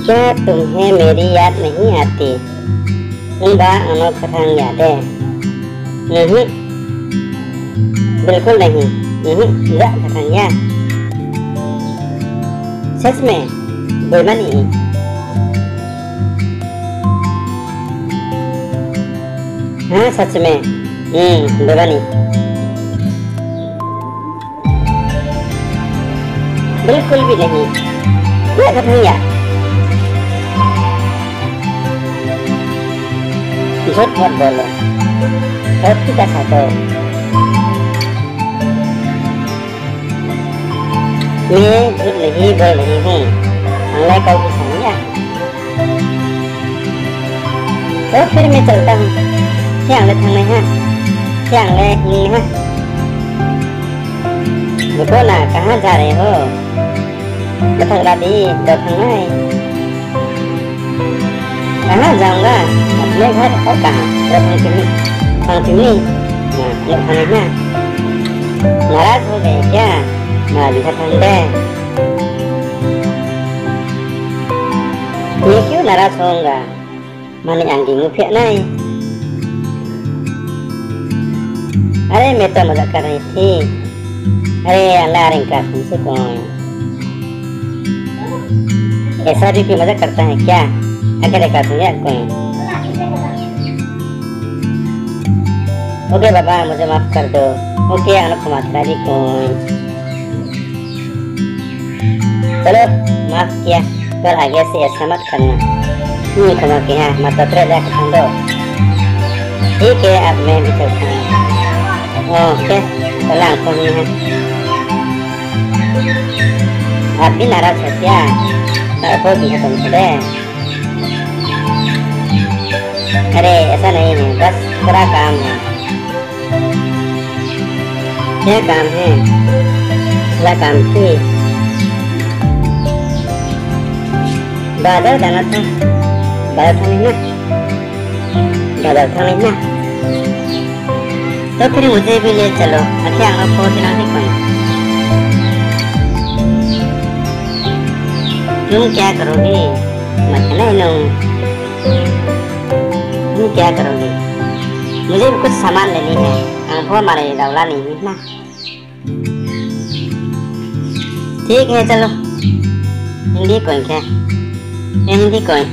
क्या तुम्हें मेरी याद नहीं आती? उनका अनोखा रंग याद है? नहीं, बिल्कुल नहीं। नहीं, सच में बेमानी। हाँ सच में बेमानी। बिल्कुल भी नहीं। क्या घटनिया? झूठ मत बोलो, सच्ची का साथ हो। मैं झूठ नहीं बोल रही हूँ। अल्लाह का किसानिया। तो फिर मैं चलता हूँ। क्या ले थंग है? क्या ले नहीं है? रुको ना, कहाँ जा रहे हो? बता दी तो थंग कहाँ जाऊँगा? अपने घर और कहाँ? नाराज हो गए क्या? ये क्यों नाराज होऊंगा? मैंने अंगी मुफिया नहीं। अरे मैं तो मजाक कर रही थी। अरे अल्लाह रिंका तुमसे कौन ऐसा भी कोई मजाक करता है क्या? अकेले कर दूंगा कोई। ओके बाबा, मुझे माफ कर दो। ओके अनोख मात्रा जी कोई। चलो माफ किया, पर आगे से ऐसा मत करना। क्षमा किया मत दो। ठीक है, अब मैं भी चलता हूँ। ओके चला आंखों में है। आप भी नाराज हो क्या? हो भी है तुमसे। अरे ऐसा नहीं है, बस थोड़ा काम है। क्या काम है? थोड़ा काम थी। बाजार जाना था। बाजार था नहीं ना? बाजार था नहीं ना? तो फिर मुझे भी ले चलो। अच्छा आंखों को दिला नहीं कोई। तुम क्या करोगी? मत नहीं लूँ। तुम क्या करोगे? मुझे भी कुछ सामान लेनी है। आंखों हमारे दौला नहीं है ना। ठीक है चलो। हिंदी कोई क्या? हिंदी कोई